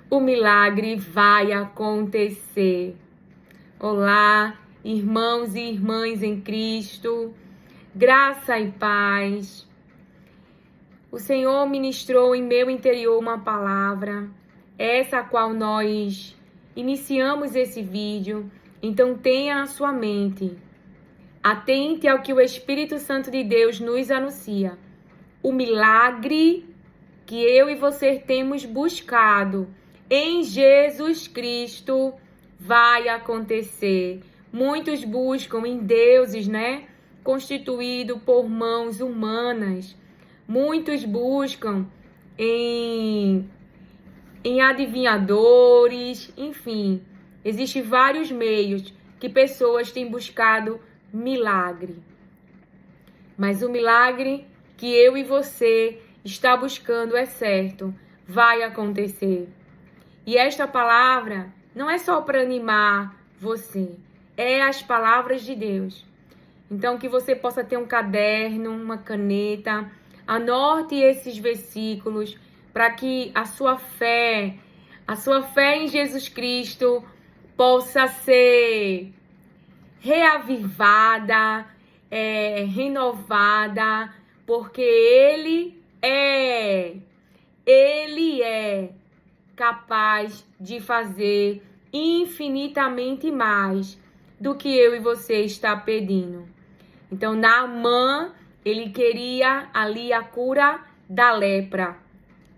o milagre vai acontecer. Olá, irmãos e irmãs em Cristo, graça e paz. O Senhor ministrou em meu interior uma palavra, essa a qual nós iniciamos esse vídeo. Então tenha na sua mente, atente ao que o Espírito Santo de Deus nos anuncia. O milagre que eu e você temos buscado em Jesus Cristo vai acontecer. Muitos buscam em deuses, constituído por mãos humanas. Muitos buscam em adivinhadores, enfim. Existem vários meios que pessoas têm buscado milagre. Mas o milagre que eu e você está buscando é certo, vai acontecer. E esta palavra não é só para animar você, é as palavras de Deus. Então que você possa ter um caderno, uma caneta, anote esses versículos para que a sua fé em Jesus Cristo possa ser reavivada, renovada, porque Ele é capaz de fazer infinitamente mais do que eu e você está pedindo. Então, Naamã, ele queria ali a cura da lepra,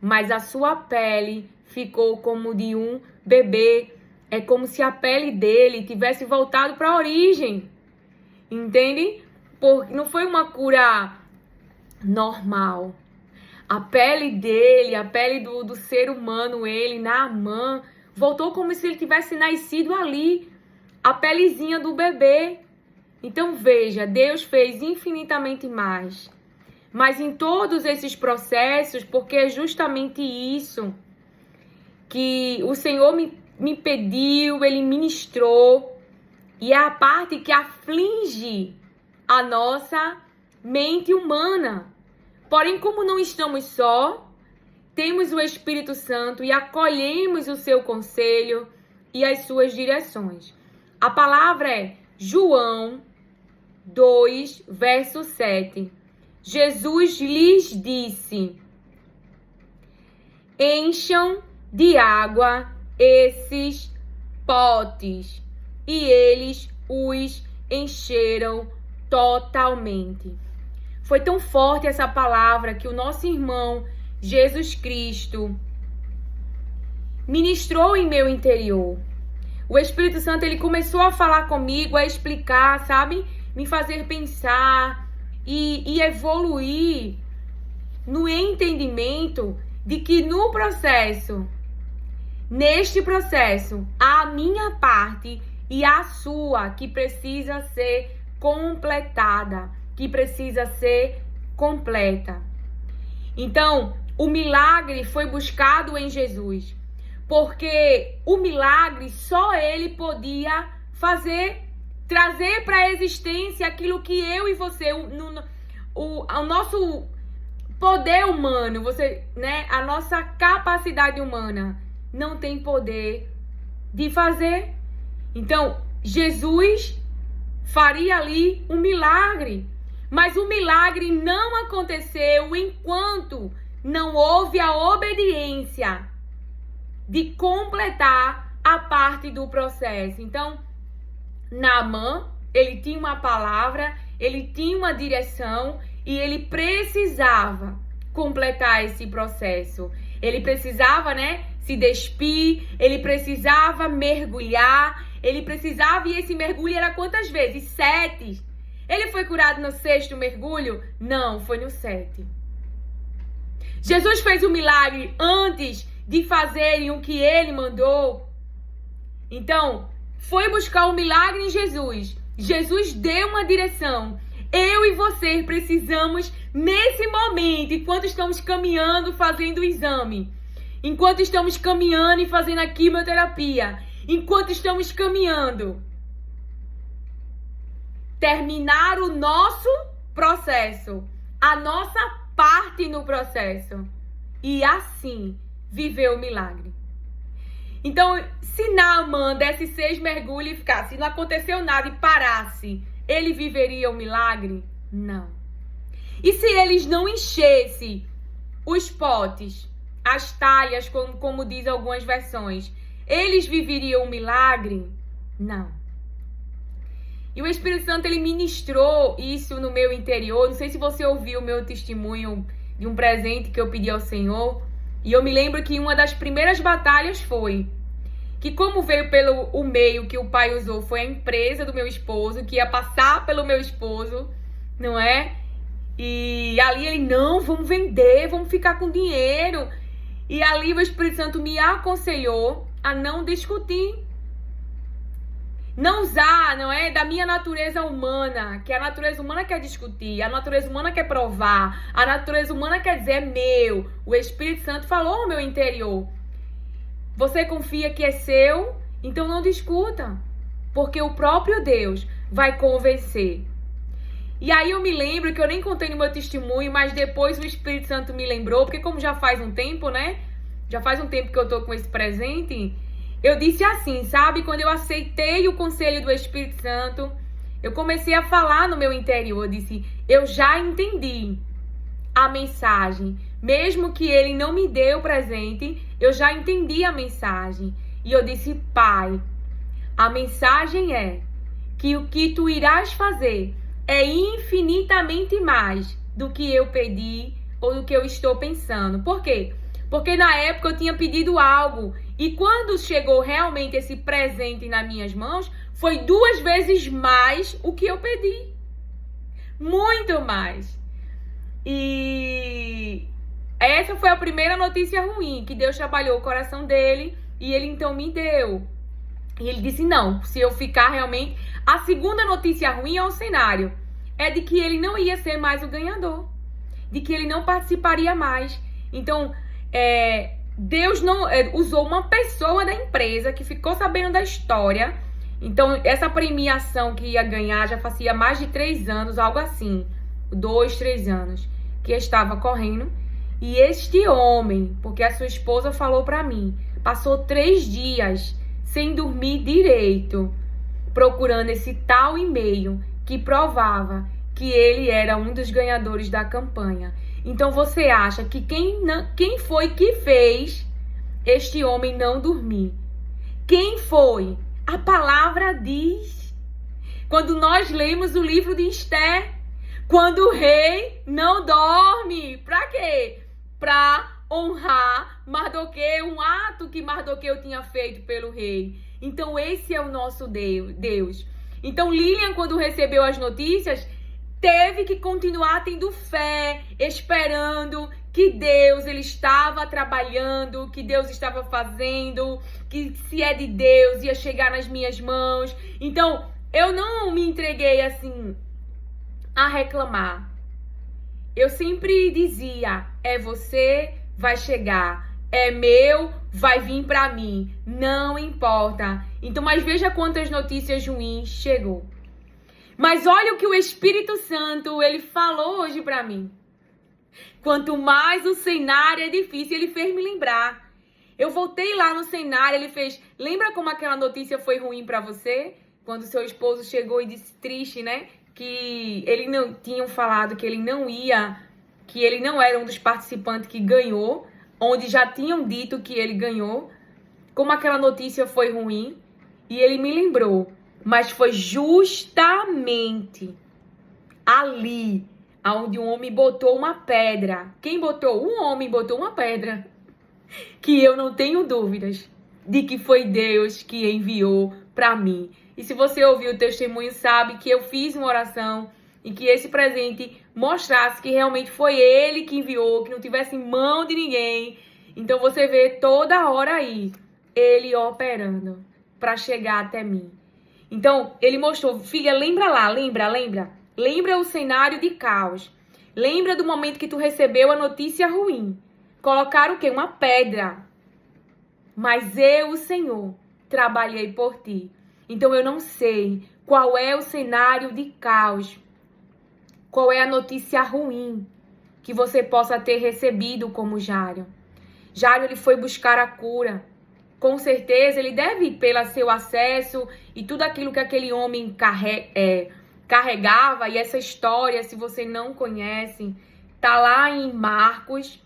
mas a sua pele ficou como de um bebê. É como se a pele dele tivesse voltado para a origem. Entende? Porque não foi uma cura normal. A pele dele, a pele do ser humano, Naamã, voltou como se ele tivesse nascido ali. A pelezinha do bebê. Então veja, Deus fez infinitamente mais. Mas em todos esses processos, porque é justamente isso que o Senhor me pediu, Ele ministrou, e é a parte que aflige a nossa mente humana. Porém, como não estamos só, temos o Espírito Santo e acolhemos o seu conselho e as suas direções. A palavra é João 2, verso 7. Jesus lhes disse: encham de água esses potes. E eles os encheram totalmente. Foi tão forte essa palavra que o nosso irmão Jesus Cristo ministrou em meu interior. O Espírito Santo, ele começou a falar comigo, a explicar, sabe? Me fazer pensar e evoluir no entendimento de que neste processo, a minha parte e a sua, que precisa ser completada, que precisa ser completa. Então, o milagre foi buscado em Jesus, porque o milagre só Ele podia fazer, trazer para a existência aquilo que eu e você, o nosso poder humano, a nossa capacidade humana não tem poder de fazer. Então, Jesus faria ali um milagre, mas o milagre não aconteceu enquanto não houve a obediência de completar a parte do processo. Então, Naamã, ele tinha uma palavra, ele tinha uma direção e ele precisava completar esse processo. Ele precisava, se despir, ele precisava mergulhar, ele precisava, e esse mergulho era quantas vezes? 7. Ele foi curado no 6º mergulho? Não, foi no 7. Jesus fez o milagre antes de fazerem o que ele mandou. Então, foi buscar o milagre em Jesus. Jesus deu uma direção. Eu e você precisamos, nesse momento, enquanto estamos caminhando, fazendo o exame, enquanto estamos caminhando e fazendo a quimioterapia, enquanto estamos caminhando, terminar o nosso processo, a nossa parte no processo, e assim viver o milagre. Então, se Naamã desse 6 mergulhos e ficasse, não aconteceu nada e parasse, ele viveria o milagre? Não. E se eles não enchessem os potes, as talhas, como diz algumas versões, eles viveriam o milagre? Não. E o Espírito Santo, ele ministrou isso no meu interior. Não sei se você ouviu o meu testemunho de um presente que eu pedi ao Senhor. E eu me lembro que uma das primeiras batalhas foi que, como veio pelo o meio que o pai usou, foi a empresa do meu esposo, que ia passar pelo meu esposo, não é? E ali ele, não, vamos vender, vamos ficar com dinheiro. E ali o Espírito Santo me aconselhou a não discutir. Não usar, não é, da minha natureza humana, que a natureza humana quer discutir, a natureza humana quer provar, a natureza humana quer dizer é meu. O Espírito Santo falou no meu interior. Você confia que é seu, então não discuta, porque o próprio Deus vai convencer. E aí eu me lembro que eu nem contei no meu testemunho, mas depois o Espírito Santo me lembrou, porque como já faz um tempo, né? Já faz um tempo que eu tô com esse presente. Eu disse assim, sabe? Quando eu aceitei o conselho do Espírito Santo, eu comecei a falar no meu interior. Eu disse, eu já entendi a mensagem. Mesmo que ele não me dê o presente, eu já entendi a mensagem. E eu disse, Pai, a mensagem é que o que tu irás fazer é infinitamente mais do que eu pedi ou do que eu estou pensando. Por quê? Porque na época eu tinha pedido algo. E quando chegou realmente esse presente nas minhas mãos, foi 2 vezes mais o que eu pedi. Muito mais. E essa foi a primeira notícia ruim, que Deus trabalhou o coração dele e ele então me deu. E ele disse, não, se eu ficar realmente... A segunda notícia ruim é o cenário. É de que ele não ia ser mais o ganhador. De que ele não participaria mais. Então, Deus não usou uma pessoa da empresa que ficou sabendo da história. Então, essa premiação que ia ganhar já fazia mais de 3 anos, algo assim. 2, 3 anos que estava correndo. E este homem, porque a sua esposa falou pra mim, passou 3 dias sem dormir direito, procurando esse tal e-mail que provava que ele era um dos ganhadores da campanha. Então você acha que quem foi que fez este homem não dormir? Quem foi? A palavra diz. Quando nós lemos o livro de Esther, quando o rei não dorme, para quê? Para honrar Mardoqueu, um ato que Mardoqueu tinha feito pelo rei. Então esse é o nosso Deus. Então Lilian, quando recebeu as notícias, teve que continuar tendo fé, esperando que Deus ele estava trabalhando, que Deus estava fazendo, que se é de Deus ia chegar nas minhas mãos. Então eu não me entreguei assim a reclamar. Eu sempre dizia, você, vai chegar. É meu, vai vir pra mim. Não importa. Então, mas veja quantas notícias ruins chegou. Mas olha o que o Espírito Santo, ele falou hoje pra mim. Quanto mais o cenário é difícil, ele fez me lembrar. Eu voltei lá no cenário, ele fez... Lembra como aquela notícia foi ruim pra você? Quando seu esposo chegou e disse triste, né? Que ele não tinham falado que ele não ia, que ele não era um dos participantes que ganhou, onde já tinham dito que ele ganhou, como aquela notícia foi ruim, e ele me lembrou, mas foi justamente ali, onde um homem botou uma pedra. Quem botou? Um homem botou uma pedra, que eu não tenho dúvidas de que foi Deus que enviou para mim. E se você ouviu o testemunho, sabe que eu fiz uma oração e que esse presente mostrasse que realmente foi ele que enviou, que não tivesse em mão de ninguém. Então você vê toda hora aí ele operando para chegar até mim. Então ele mostrou, filha, lembra lá, lembra o cenário de caos. Lembra do momento que tu recebeu a notícia ruim. Colocaram o quê? Uma pedra. Mas eu, o Senhor, trabalhei por ti. Então eu não sei qual é o cenário de caos, qual é a notícia ruim que você possa ter recebido como Jário. Jário, ele foi buscar a cura. com certeza, ele deve, pelo seu acesso e tudo aquilo que aquele homem carregava, e essa história, se você não conhece, tá lá em Marcos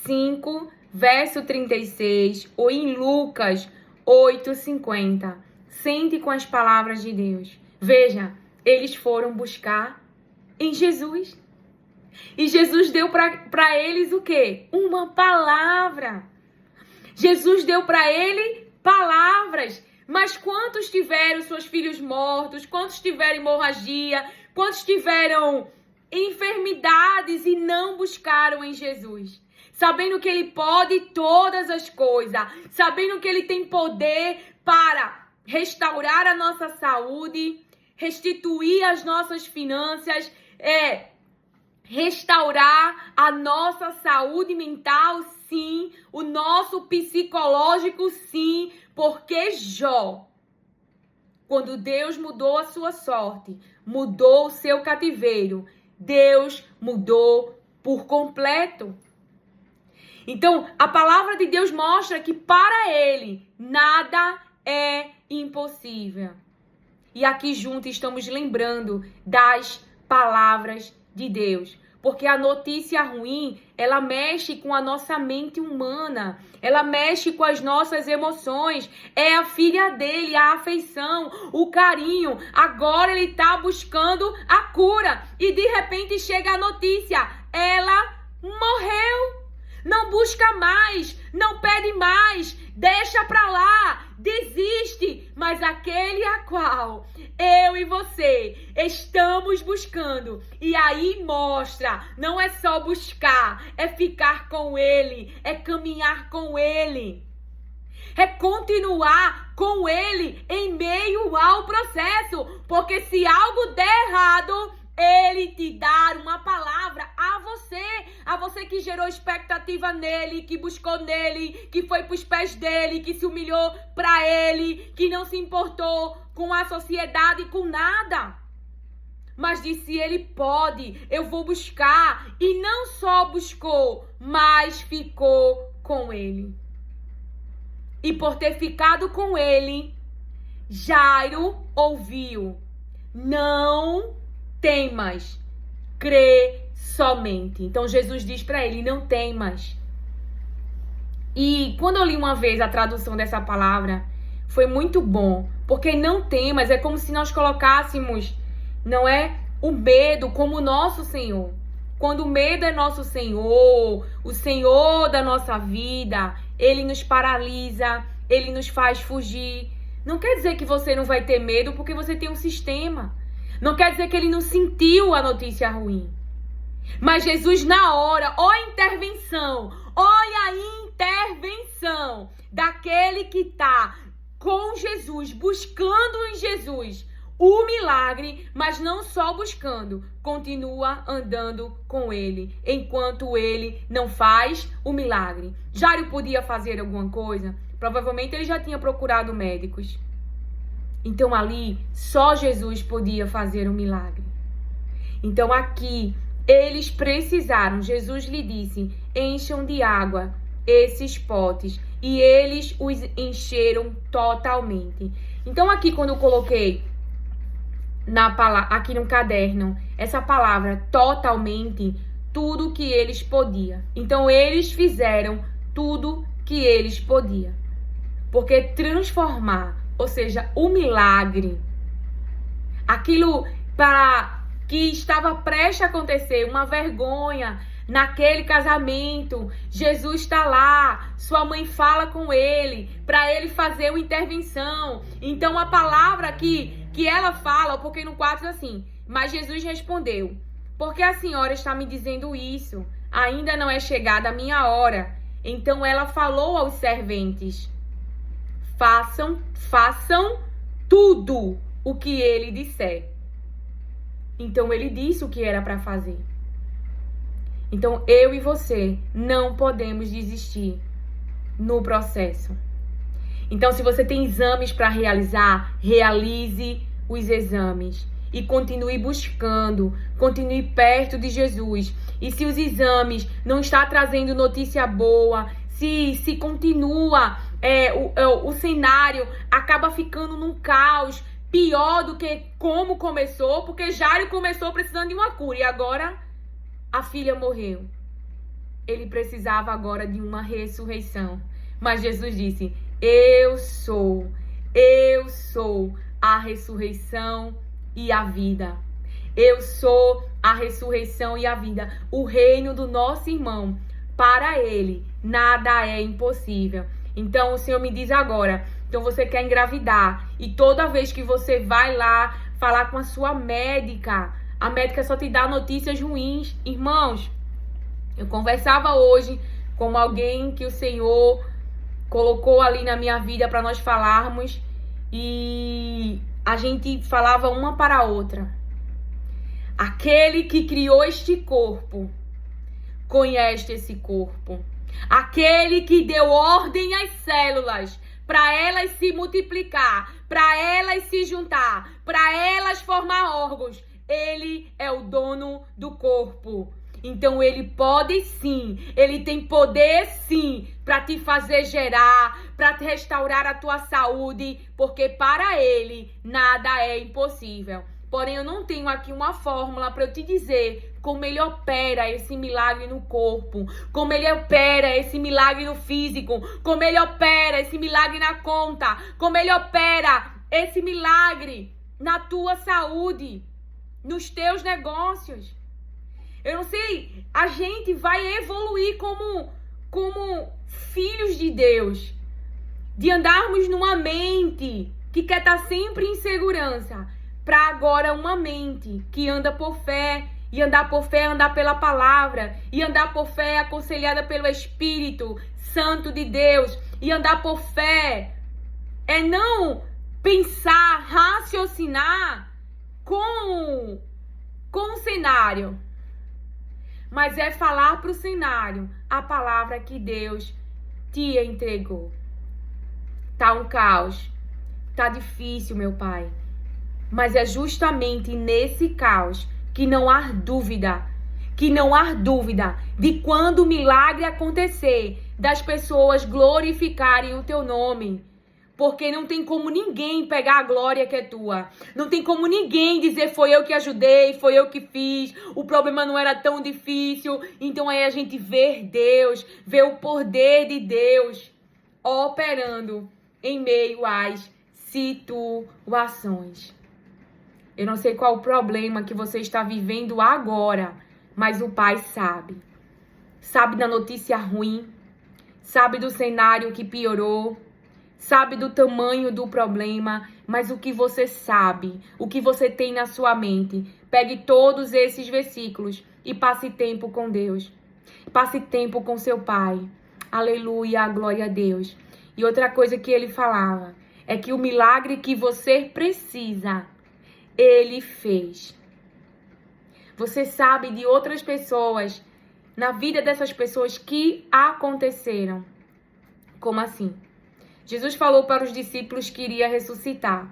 5, verso 36, ou em Lucas 8:50. Sente com as palavras de Deus. Veja, eles foram buscar em Jesus. E Jesus deu para eles o quê? Uma palavra. Jesus deu para ele palavras. Mas quantos tiveram seus filhos mortos? Quantos tiveram hemorragia? Quantos tiveram enfermidades e não buscaram em Jesus? Sabendo que ele pode todas as coisas. Sabendo que ele tem poder para restaurar a nossa saúde, restituir as nossas finanças, restaurar a nossa saúde mental, sim, o nosso psicológico, sim, porque Jó, quando Deus mudou a sua sorte, mudou o seu cativeiro, Deus mudou por completo. Então, a palavra de Deus mostra que para ele nada é impossível. E aqui juntos estamos lembrando das palavras de Deus. Porque a notícia ruim, ela mexe com a nossa mente humana. Ela mexe com as nossas emoções. É a filha dele, a afeição, o carinho. Agora ele está buscando a cura. E de repente chega a notícia. Ela morreu. Não busca mais, não pede mais, deixa pra lá, desiste. Mas aquele a qual eu e você estamos buscando. E aí mostra, não é só buscar, é ficar com ele, é caminhar com ele. É continuar com ele em meio ao processo. Porque se algo der errado, ele te dá uma palavra a você que gerou expectativa nele, que buscou nele, que foi para os pés dele, que se humilhou para ele, que não se importou com a sociedade, com nada. Mas disse, ele pode, eu vou buscar. E não só buscou, mas ficou com ele. E por ter ficado com ele, Jairo ouviu, não temas, crê somente. Então Jesus diz para ele, não temas. E quando eu li uma vez a tradução dessa palavra, foi muito bom, porque não temas é como se nós colocássemos, não é, o medo como nosso Senhor. Quando o medo é nosso Senhor, o Senhor da nossa vida, ele nos paralisa, ele nos faz fugir. Não quer dizer que você não vai ter medo porque você tem um sistema. Não quer dizer que ele não sentiu a notícia ruim. Mas Jesus na hora, olha a intervenção daquele que está com Jesus, buscando em Jesus o milagre, mas não só buscando, continua andando com ele, enquanto ele não faz o milagre. Jairo podia fazer alguma coisa? Provavelmente ele já tinha procurado médicos. Então ali, só Jesus podia fazer um milagre. Então aqui, eles precisaram, Jesus lhe disse, encham de água esses potes. E eles os encheram totalmente. Então aqui, quando eu coloquei aqui no caderno, essa palavra totalmente, tudo que eles podiam. Então eles fizeram tudo que eles podiam. Porque transformar, ou seja, o milagre, aquilo que estava prestes a acontecer, uma vergonha naquele casamento, Jesus está lá, sua mãe fala com ele, para ele fazer uma intervenção. Então a palavra que ela fala, porque no 4 diz assim, mas Jesus respondeu, porque a senhora está me dizendo isso? Ainda não é chegada a minha hora. Então ela falou aos serventes, façam tudo o que ele disser. Então ele disse o que era para fazer. Então eu e você não podemos desistir no processo. Então se você tem exames para realizar, realize os exames e continue buscando, continue perto de Jesus. E se os exames não estão trazendo notícia boa, se continua, o cenário acaba ficando num caos pior do que como começou, porque Jairo começou precisando de uma cura e agora a filha morreu. Ele precisava agora de uma ressurreição. Mas Jesus disse: eu sou a ressurreição e a vida. Eu sou a ressurreição e a vida. O reino do nosso irmão, para ele, nada é impossível. Então o Senhor me diz agora, então você quer engravidar e toda vez que você vai lá falar com a sua médica, a médica só te dá notícias ruins. Irmãos, eu conversava hoje com alguém que o Senhor colocou ali na minha vida para nós falarmos e a gente falava uma para a outra. Aquele que criou este corpo conhece esse corpo. Aquele que deu ordem às células para elas se multiplicar, para elas se juntar, para elas formar órgãos. Ele é o dono do corpo. Então ele pode sim, ele tem poder sim para te fazer gerar, para te restaurar a tua saúde, porque para ele nada é impossível. Porém, eu não tenho aqui uma fórmula para eu te dizer como ele opera esse milagre no corpo, como ele opera esse milagre no físico, como ele opera esse milagre na conta, como ele opera esse milagre na tua saúde, nos teus negócios. Eu não sei, a gente vai evoluir como filhos de Deus, de andarmos numa mente que quer estar sempre em segurança, para agora uma mente que anda por fé, e andar por fé é andar pela palavra, e andar por fé é aconselhada pelo Espírito Santo de Deus, e andar por fé é não pensar, raciocinar com o cenário, mas é falar para o cenário a palavra que Deus te entregou. Tá um caos, tá difícil, meu Pai, mas é justamente nesse caos que não há dúvida de quando o milagre acontecer, das pessoas glorificarem o teu nome. Porque não tem como ninguém pegar a glória que é tua. Não tem como ninguém dizer foi eu que ajudei, foi eu que fiz, o problema não era tão difícil. Então aí a gente vê Deus, vê o poder de Deus operando em meio às situações. Eu não sei qual o problema que você está vivendo agora, mas o Pai sabe. Sabe da notícia ruim, sabe do cenário que piorou, sabe do tamanho do problema, mas o que você sabe, o que você tem na sua mente, pegue todos esses versículos e passe tempo com Deus. Passe tempo com seu Pai. Aleluia, glória a Deus. E outra coisa que ele falava é que o milagre que você precisa, ele fez. Você sabe de outras pessoas, na vida dessas pessoas que aconteceram. Como assim? Jesus falou para os discípulos que iria ressuscitar.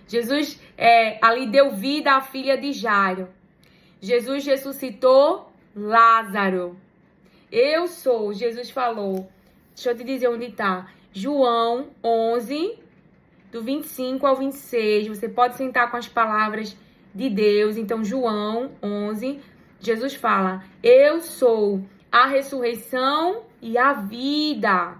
Jesus ali deu vida à filha de Jairo. Jesus ressuscitou Lázaro. Eu sou, Jesus falou. Deixa eu te dizer onde está. João 11, do 25 ao 26. Você pode sentar com as palavras de Deus. Então, João 11, Jesus fala: eu sou a ressurreição e a vida.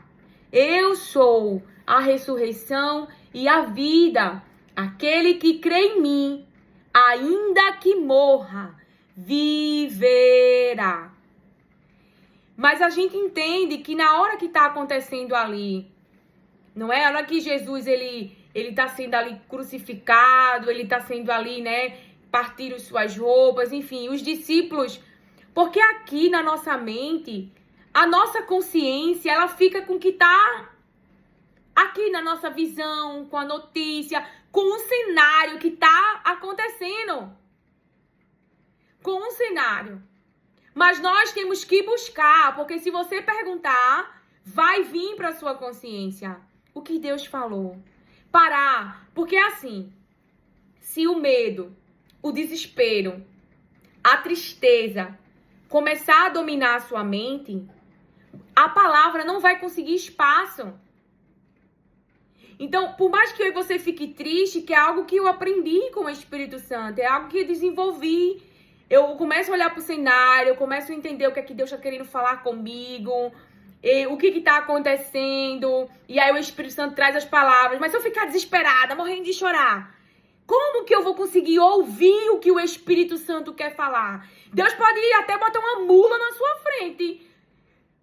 Eu sou a ressurreição e a vida. Aquele que crê em mim, ainda que morra, viverá. Mas a gente entende que na hora que está acontecendo ali, não é? A hora que Jesus ele está sendo ali crucificado, ele está sendo ali, né? Partiram suas roupas, enfim, os discípulos. Porque aqui na nossa mente, a nossa consciência, ela fica com o que está aqui na nossa visão, com a notícia, com o cenário que está acontecendo. Com o cenário. Mas nós temos que buscar, porque se você perguntar, vai vir para a sua consciência o que Deus falou. Parar, porque assim, se o medo, o desespero, a tristeza começar a dominar a sua mente, a palavra não vai conseguir espaço. Então, por mais que eu e você fique triste, que é algo que eu aprendi com o Espírito Santo, é algo que eu desenvolvi. Eu começo a olhar para o cenário, eu começo a entender o que é que Deus está querendo falar comigo, o que está acontecendo, e aí o Espírito Santo traz as palavras. Mas se eu ficar desesperada, morrendo de chorar, como que eu vou conseguir ouvir o que o Espírito Santo quer falar? Deus pode até botar uma mula na sua frente.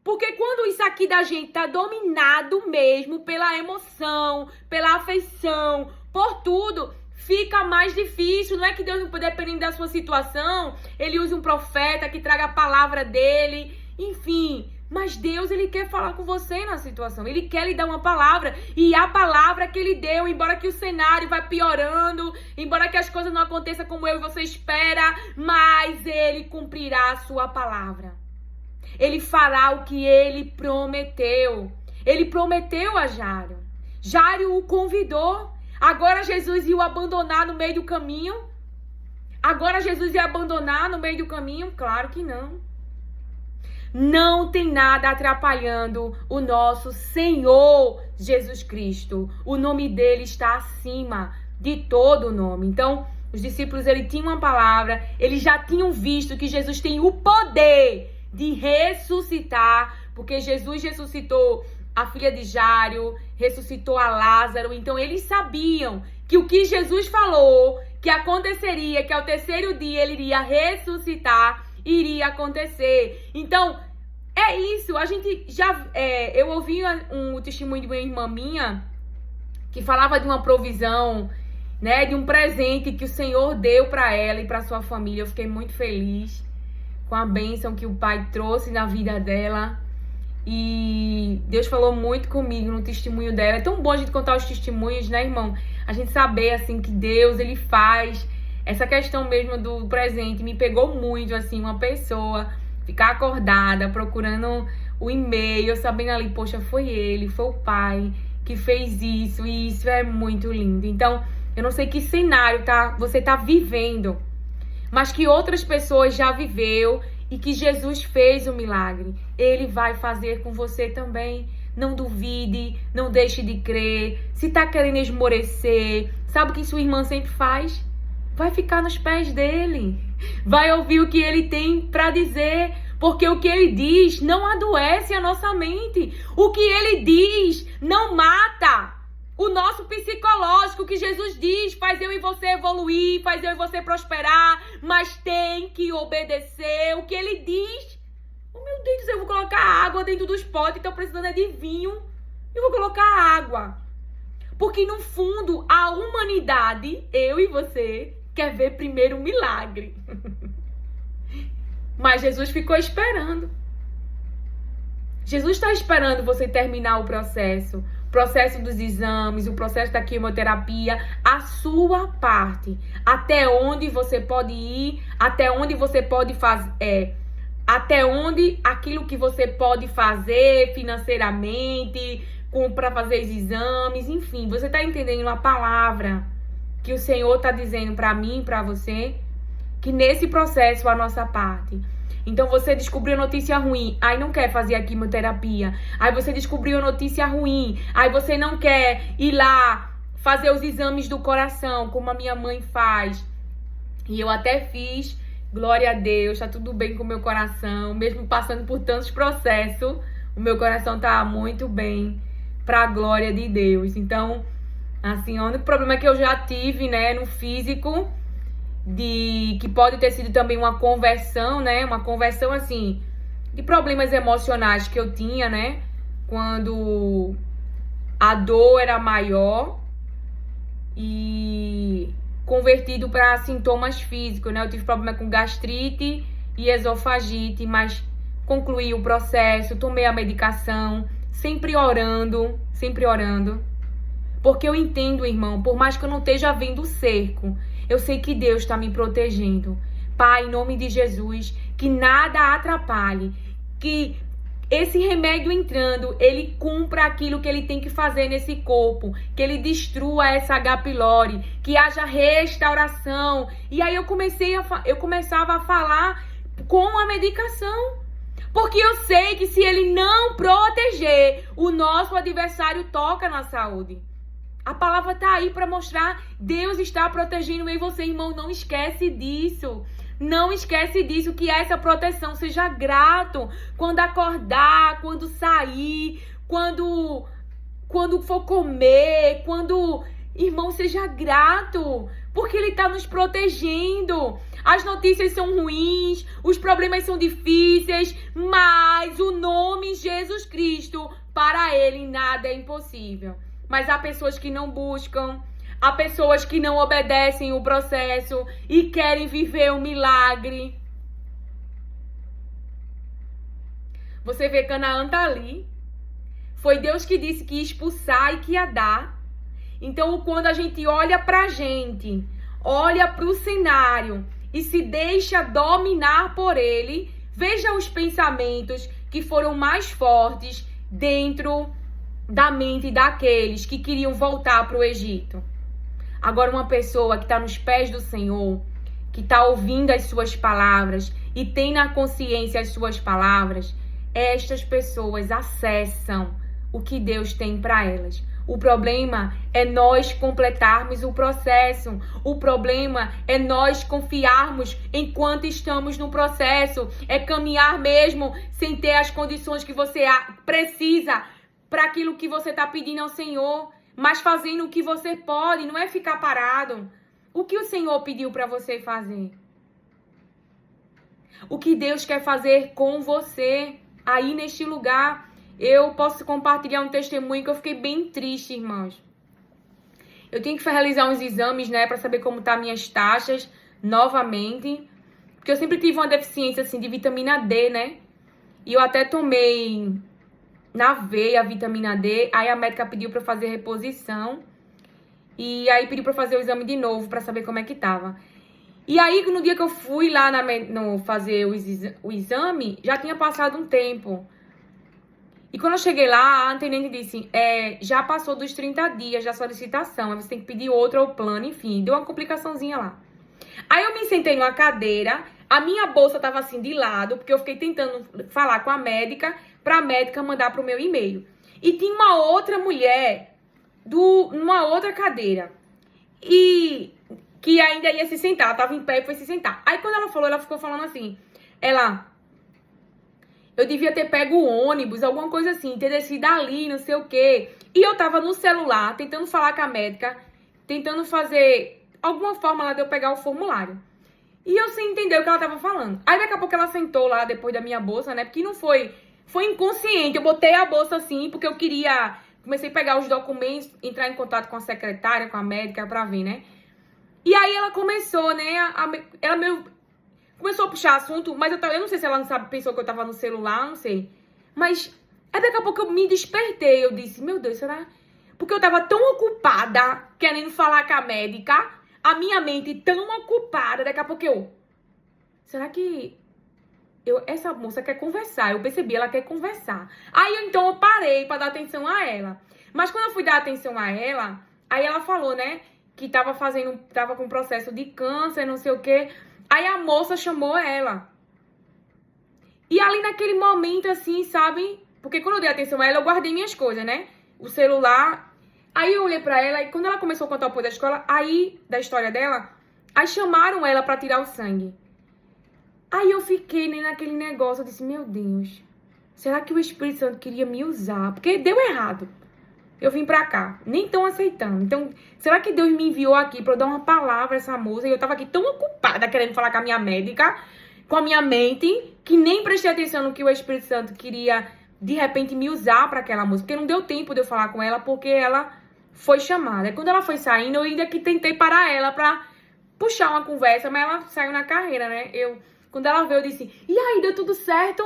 Porque quando isso aqui da gente tá dominado mesmo pela emoção, pela afeição, por tudo, fica mais difícil. Não é que Deus, dependendo da sua situação, ele use um profeta que traga a palavra dele, enfim. Mas Deus, ele quer falar com você na situação. Ele quer lhe dar uma palavra. E a palavra que ele deu, embora que o cenário vai piorando, embora que as coisas não aconteçam como eu e você espera, mas ele cumprirá a sua palavra. Ele fará o que ele prometeu. Ele prometeu a Jário. Jário o convidou. Agora Jesus ia o abandonar no meio do caminho? Agora Jesus ia abandonar no meio do caminho? Claro que não. Não tem nada atrapalhando o nosso Senhor Jesus Cristo. O nome dele está acima de todo nome. Então, os discípulos, eles tinham uma palavra, eles já tinham visto que Jesus tem o poder de ressuscitar, porque Jesus ressuscitou a filha de Jário, ressuscitou a Lázaro. Então eles sabiam que o que Jesus falou que aconteceria, que ao terceiro dia ele iria ressuscitar, iria acontecer. Então é isso. A gente já eu ouvi um testemunho de uma irmã minha que falava de uma provisão, né, de um presente que o Senhor deu para ela e para sua família. Eu fiquei muito feliz com a bênção que o Pai trouxe na vida dela. E Deus falou muito comigo no testemunho dela. É tão bom a gente contar os testemunhos, né, irmão? A gente saber, assim, que Deus, ele faz. Essa questão mesmo do presente me pegou muito, assim, uma pessoa ficar acordada, procurando o e-mail, sabendo ali, poxa, foi ele, foi o Pai que fez isso. E isso é muito lindo. Então, eu não sei que cenário você tá vivendo, mas que outras pessoas já viveu e que Jesus fez o milagre. Ele vai fazer com você também. Não duvide, não deixe de crer. Se tá querendo esmorecer, sabe o que sua irmã sempre faz? Vai ficar nos pés dele. Vai ouvir o que ele tem para dizer, porque o que ele diz não adoece a nossa mente. O que ele diz não mata o nosso psicológico. Que Jesus diz, faz eu e você evoluir, faz eu e você prosperar, mas tem que obedecer o que ele diz. Oh, meu Deus, eu vou colocar água dentro dos potes, então precisando de vinho, eu vou colocar água. Porque no fundo, a humanidade, eu e você, quer ver primeiro um milagre. Mas Jesus ficou esperando. Jesus está esperando você terminar o processo dos exames, o processo da quimioterapia, a sua parte. Até onde você pode ir, até onde você pode fazer, até onde aquilo que você pode fazer financeiramente, para fazer os exames, enfim. Você está entendendo a palavra que o Senhor está dizendo para mim e para você? Que nesse processo a nossa parte. Então você descobriu a notícia ruim, aí não quer fazer a quimioterapia. Aí você descobriu a notícia ruim, aí você não quer ir lá fazer os exames do coração, como a minha mãe faz. E eu até fiz, glória a Deus, tá tudo bem com o meu coração. Mesmo passando por tantos processos, o meu coração tá muito bem, pra glória de Deus. Então, assim, o único problema que eu já tive, né, no físico, que pode ter sido também uma conversão, né? Uma conversão, assim, de problemas emocionais que eu tinha, né? Quando a dor era maior e convertido para sintomas físicos, né? Eu tive problema com gastrite e esofagite, mas concluí o processo, tomei a medicação, sempre orando, porque eu entendo, irmão, por mais que eu não esteja vendo o cerco, eu sei que Deus está me protegendo. Pai, em nome de Jesus, que nada atrapalhe, que esse remédio entrando, ele cumpra aquilo que ele tem que fazer nesse corpo, que ele destrua essa H. pylori, que haja restauração. E aí eu começava a falar com a medicação, Porque eu sei que se ele não proteger, o nosso adversário toca na saúde. A palavra está aí para mostrar, Deus está protegendo eu e você, irmão. Não esquece disso. Não esquece disso, que essa proteção seja grato. Quando acordar, quando sair, quando for comer, irmão, seja grato. Porque ele está nos protegendo. As notícias são ruins, os problemas são difíceis, mas o nome Jesus Cristo, para ele nada é impossível. Mas há pessoas que não buscam, há pessoas que não obedecem o processo e querem viver um milagre. Você vê, Canaã tá ali. Foi Deus que disse que ia expulsar e que ia dar. Então, quando a gente olha pra gente, olha pro cenário e se deixa dominar por ele, veja os pensamentos que foram mais fortes dentro da mente daqueles que queriam voltar para o Egito. Agora, uma pessoa que está nos pés do Senhor, que está ouvindo as suas palavras e tem na consciência as suas palavras, estas pessoas acessam o que Deus tem para elas. O problema é nós completarmos o processo. O problema é nós confiarmos enquanto estamos no processo. É caminhar mesmo sem ter as condições que você precisa para aquilo que você está pedindo ao Senhor, mas fazendo o que você pode, não é ficar parado. O que o Senhor pediu para você fazer? O que Deus quer fazer com você aí neste lugar? Eu posso compartilhar um testemunho que eu fiquei bem triste, irmãos. Eu tenho que realizar uns exames, né, para saber como tá minhas taxas novamente, porque eu sempre tive uma deficiência assim de vitamina D, né? E eu até tomei na veia a vitamina D, aí a médica pediu para fazer reposição e aí pediu para fazer o exame de novo para saber como é que tava. E aí no dia que eu fui lá fazer o exame, já tinha passado um tempo. E quando eu cheguei lá, a atendente disse, já passou dos 30 dias da solicitação, aí você tem que pedir outro plano, enfim, deu uma complicaçãozinha lá. Aí eu me sentei numa cadeira, a minha bolsa tava assim de lado, porque eu fiquei tentando falar com a médica, pra médica mandar pro meu e-mail. E tinha uma outra mulher, numa outra cadeira, e que ainda ia se sentar, tava em pé e foi se sentar. Aí quando ela falou, ela ficou falando assim, eu devia ter pego o ônibus, alguma coisa assim, ter descido ali, não sei o quê. E eu tava no celular, tentando falar com a médica, tentando fazer alguma forma lá de eu pegar o formulário. E eu sem entender o que ela tava falando. Aí daqui a pouco ela sentou lá depois da minha bolsa, né? Porque não foi inconsciente. Eu botei a bolsa assim, porque eu queria... Comecei a pegar os documentos, entrar em contato com a secretária, com a médica, pra ver, né? E aí ela começou, né? Ela meio... Começou a puxar assunto, mas eu não sei se ela não sabe, pensou que eu tava no celular, não sei. Mas aí daqui a pouco eu me despertei, eu disse, meu Deus, será? Porque eu tava tão ocupada, querendo falar com a médica, a minha mente tão ocupada, daqui a pouco será que essa moça quer conversar? Eu percebi, ela quer conversar. Aí então eu parei pra dar atenção a ela. Mas quando eu fui dar atenção a ela, aí ela falou, né, que tava com um processo de câncer, não sei o quê. Aí a moça chamou ela. E ali naquele momento, assim, sabe? Porque quando eu dei atenção a ela, eu guardei minhas coisas, né? O celular. Aí eu olhei pra ela e quando ela começou a contar o poder da escola, aí, da história dela, aí chamaram ela pra tirar o sangue. Aí eu fiquei naquele negócio, eu disse, meu Deus, será que o Espírito Santo queria me usar? Porque deu errado. Eu vim pra cá, nem estão aceitando. Então, será que Deus me enviou aqui pra eu dar uma palavra a essa moça? E eu tava aqui tão ocupada querendo falar com a minha médica, com a minha mente, que nem prestei atenção no que o Espírito Santo queria, de repente, me usar pra aquela moça. Porque não deu tempo de eu falar com ela, porque ela foi chamada. E quando ela foi saindo, eu ainda que tentei parar ela pra puxar uma conversa, mas ela saiu na carreira, né? Quando ela veio, eu disse, e aí, deu tudo certo?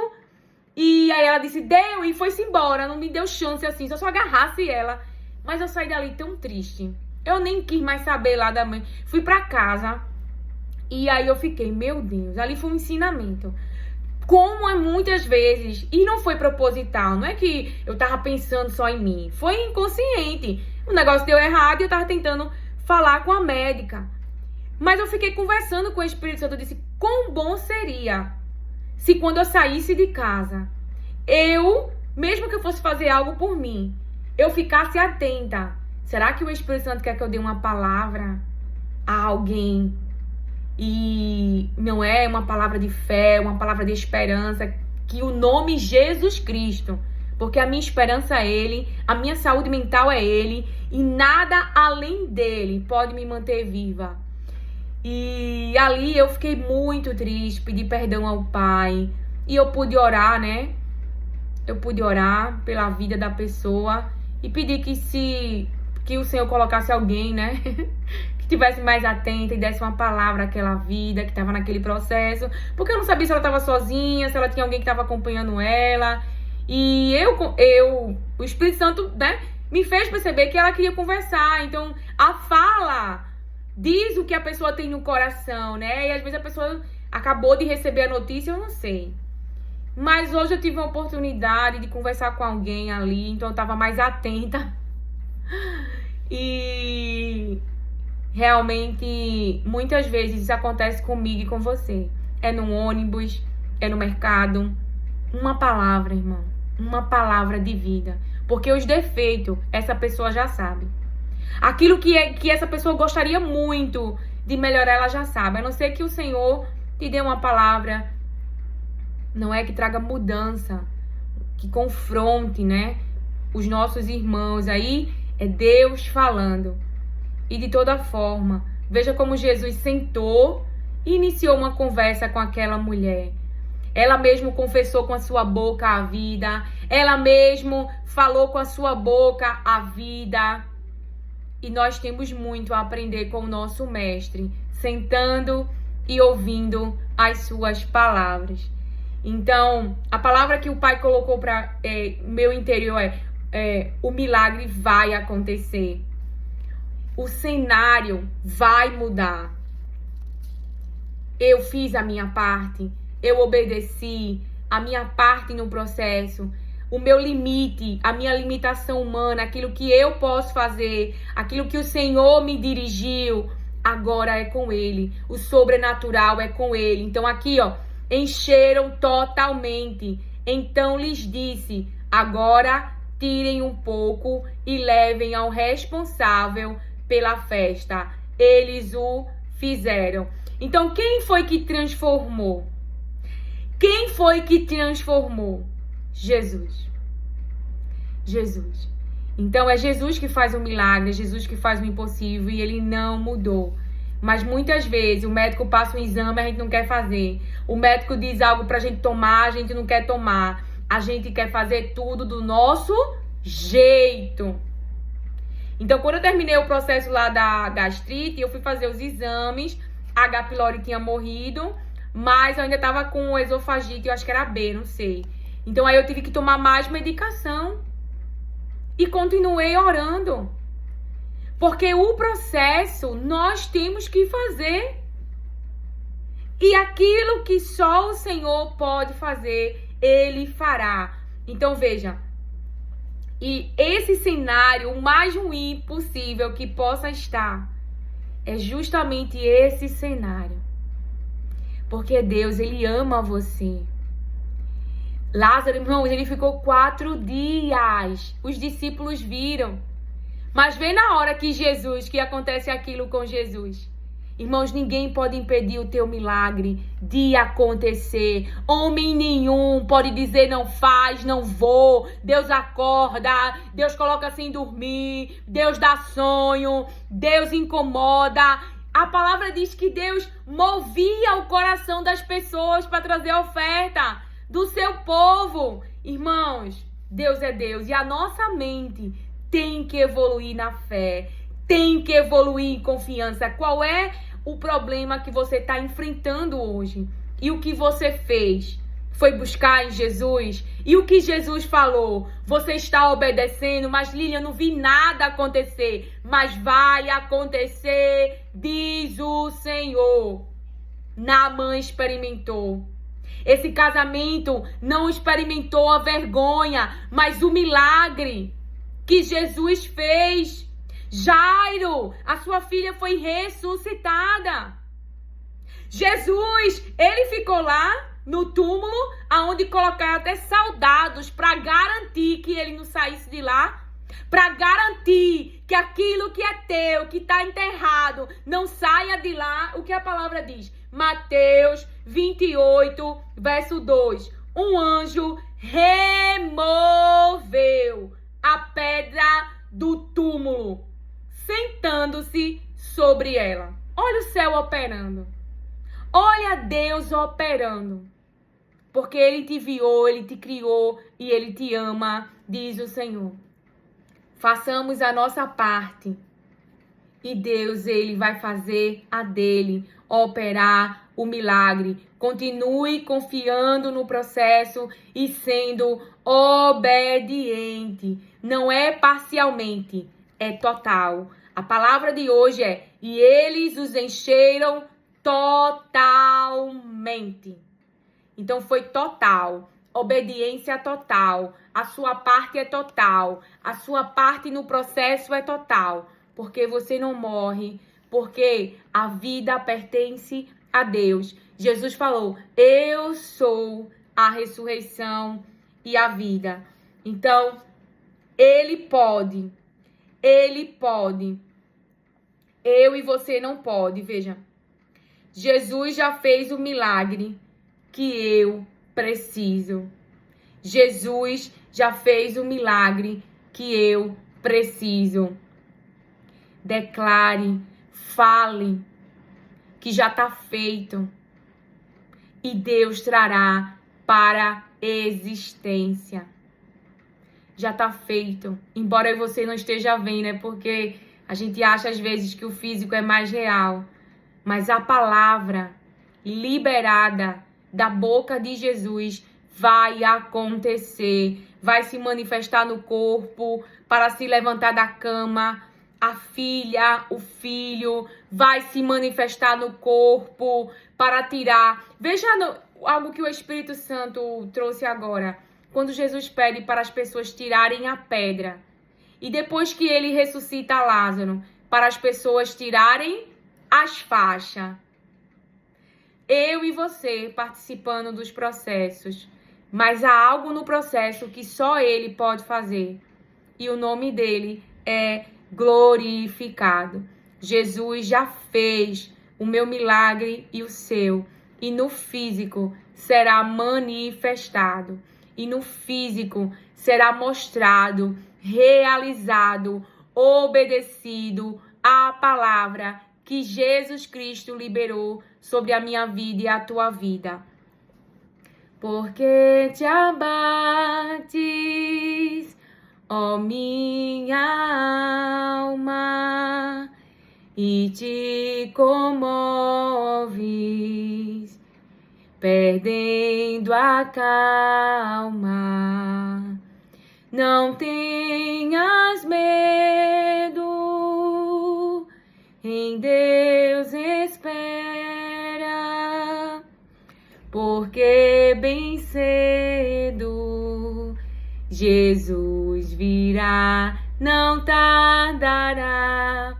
E aí ela disse, deu, e foi-se embora. Não me deu chance assim, se eu só agarrasse ela. Mas eu saí dali tão triste. Eu nem quis mais saber lá da mãe. Fui pra casa. E aí eu fiquei, meu Deus, ali foi um ensinamento. Como é muitas vezes, e não foi proposital, não é que eu tava pensando só em mim. Foi inconsciente. O negócio deu errado e eu tava tentando falar com a médica. Mas eu fiquei conversando com o Espírito Santo. Eu disse, quão bom seria se quando eu saísse de casa, mesmo que eu fosse fazer algo por mim, eu ficasse atenta. Será que o Espírito Santo quer que eu dê uma palavra a alguém? E não é uma palavra de fé, uma palavra de esperança, que o nome Jesus Cristo, porque a minha esperança é Ele, a minha saúde mental é Ele, e nada além dele pode me manter viva. E ali eu fiquei muito triste, pedi perdão ao Pai, e eu pude orar, né? Eu pude orar pela vida da pessoa e pedir que o Senhor colocasse alguém, né? Que estivesse mais atenta e desse uma palavra àquela vida que estava naquele processo. Porque eu não sabia se ela estava sozinha, se ela tinha alguém que estava acompanhando ela. E o Espírito Santo, né, me fez perceber que ela queria conversar. Então, a fala diz o que a pessoa tem no coração, né? E às vezes a pessoa acabou de receber a notícia, eu não sei. Mas hoje eu tive a oportunidade de conversar com alguém ali, então eu estava mais atenta. E realmente, muitas vezes isso acontece comigo e com você. É no ônibus, é no mercado. Uma palavra, irmão. Uma palavra de vida. Porque os defeitos, essa pessoa já sabe. Aquilo que essa pessoa gostaria muito de melhorar, ela já sabe. A não ser que o Senhor te dê uma palavra, não é que traga mudança, que confronte, né, os nossos irmãos. Aí é Deus falando. E de toda forma, veja como Jesus sentou e iniciou uma conversa com aquela mulher. Ela mesmo confessou com a sua boca a vida. Ela mesmo falou com a sua boca a vida. E nós temos muito a aprender com o nosso mestre, sentando e ouvindo as suas palavras. Então, a palavra que o Pai colocou para meu interior é o milagre vai acontecer. O cenário vai mudar. Eu fiz a minha parte, eu obedeci a minha parte no processo. O meu limite, a minha limitação humana, aquilo que eu posso fazer, aquilo que o Senhor me dirigiu, agora é com Ele. O sobrenatural é com Ele. Então aqui, ó, encheram totalmente. Então lhes disse, agora tirem um pouco e levem ao responsável pela festa. Eles o fizeram. Então quem foi que transformou? Quem foi que transformou? Jesus. Jesus. Então é Jesus que faz o milagre, é Jesus que faz o impossível e Ele não mudou. Mas muitas vezes o médico passa um exame e a gente não quer fazer. O médico diz algo pra gente tomar, a gente não quer tomar. A gente quer fazer tudo do nosso jeito. Então quando eu terminei o processo lá da gastrite, eu fui fazer os exames. A H. pylori tinha morrido, mas eu ainda tava com esofagite, eu acho que era B, não sei. Então aí eu tive que tomar mais medicação. E continuei orando. Porque o processo nós temos que fazer. E aquilo que só o Senhor pode fazer, Ele fará. Então veja. E esse cenário, o mais ruim possível que possa estar, é justamente esse cenário. Porque Deus, Ele ama você. Lázaro, irmãos, ele ficou 4 dias. Os discípulos viram. Mas vem na hora que acontece aquilo com Jesus. Irmãos, ninguém pode impedir o teu milagre de acontecer. Homem nenhum pode dizer não faz, não vou. Deus acorda, Deus coloca sem dormir, Deus dá sonho, Deus incomoda. A palavra diz que Deus movia o coração das pessoas para trazer a oferta do seu povo. Irmãos, Deus é Deus e a nossa mente tem que evoluir na fé, tem que evoluir em confiança. Qual é o problema que você está enfrentando hoje? E o que você fez? Foi buscar em Jesus? E o que Jesus falou? Você está obedecendo? Mas Lilian, não vi nada acontecer. Mas vai acontecer, diz o Senhor. Naamã experimentou. Esse casamento não experimentou a vergonha, mas o milagre que Jesus fez. Jairo, a sua filha foi ressuscitada. Jesus, ele ficou lá no túmulo, aonde colocaram até soldados para garantir que ele não saísse de lá, para garantir que aquilo que é teu, que está enterrado, não saia de lá. O que a palavra diz? Mateus 28, verso 2. Um anjo removeu a pedra do túmulo, sentando-se sobre ela. Olha o céu operando. Olha Deus operando. Porque Ele te enviou, Ele te criou e Ele te ama, diz o Senhor. Façamos a nossa parte. E Deus, Ele vai fazer a dele, operar o milagre. Continue confiando no processo e sendo obediente. Não é parcialmente, é total. A palavra de hoje é: e eles os encheram totalmente. Então foi total. Obediência total. A sua parte é total. A sua parte no processo é total. Porque você não morre. Porque a vida pertence a Deus. Jesus falou: eu sou a ressurreição e a vida. Então, Ele pode. Ele pode. Eu e você não pode. Veja. Jesus já fez o milagre que eu preciso. Jesus já fez o milagre que eu preciso. Declare, fale que já está feito e Deus trará para a existência. Já está feito, embora você não esteja vendo, né? Porque a gente acha às vezes que o físico é mais real, mas a palavra liberada da boca de Jesus vai acontecer, vai se manifestar no corpo, para se levantar da cama. A filha, o filho, vai se manifestar no corpo para tirar. Veja algo que o Espírito Santo trouxe agora. Quando Jesus pede para as pessoas tirarem a pedra. E depois que ele ressuscita Lázaro, para as pessoas tirarem as faixas. Eu e você participando dos processos. Mas há algo no processo que só ele pode fazer. E o nome dele é glorificado. Jesus já fez o meu milagre e o seu. E no físico será manifestado. E no físico será mostrado, realizado, obedecido a palavra que Jesus Cristo liberou sobre a minha vida e a tua vida. Porque te abates, ó minha alma, e te comoves, perdendo a calma. Não tenhas medo, em Deus espera, porque bem cedo Jesus virá, não tardará.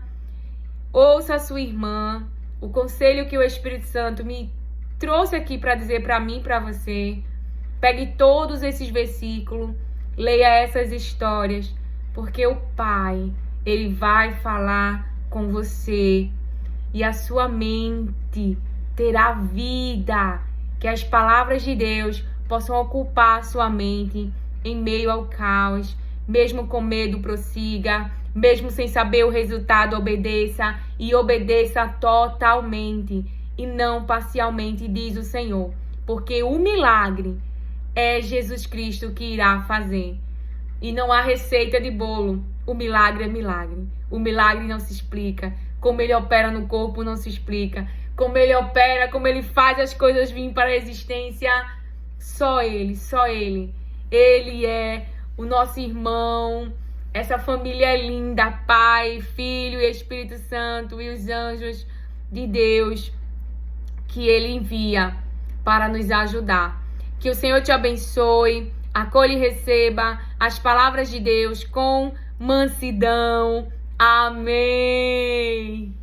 Ouça a sua irmã, o conselho que o Espírito Santo me trouxe aqui para dizer para mim e para você. Pegue todos esses versículos, leia essas histórias, porque o Pai, Ele vai falar com você e a sua mente terá vida. Que as palavras de Deus possam ocupar a sua mente em meio ao caos. Mesmo com medo, prossiga. Mesmo sem saber o resultado, obedeça. E obedeça totalmente e não parcialmente, diz o Senhor. Porque o milagre é Jesus Cristo que irá fazer. E não há receita de bolo. O milagre é milagre. O milagre não se explica. Como ele opera no corpo não se explica. Como ele opera, como ele faz as coisas virem para a existência. Só ele, só ele. Ele é o nosso irmão. Essa família é linda. Pai, Filho e Espírito Santo e os anjos de Deus que ele envia para nos ajudar. Que o Senhor te abençoe. Acolhe e receba as palavras de Deus com mansidão. Amém.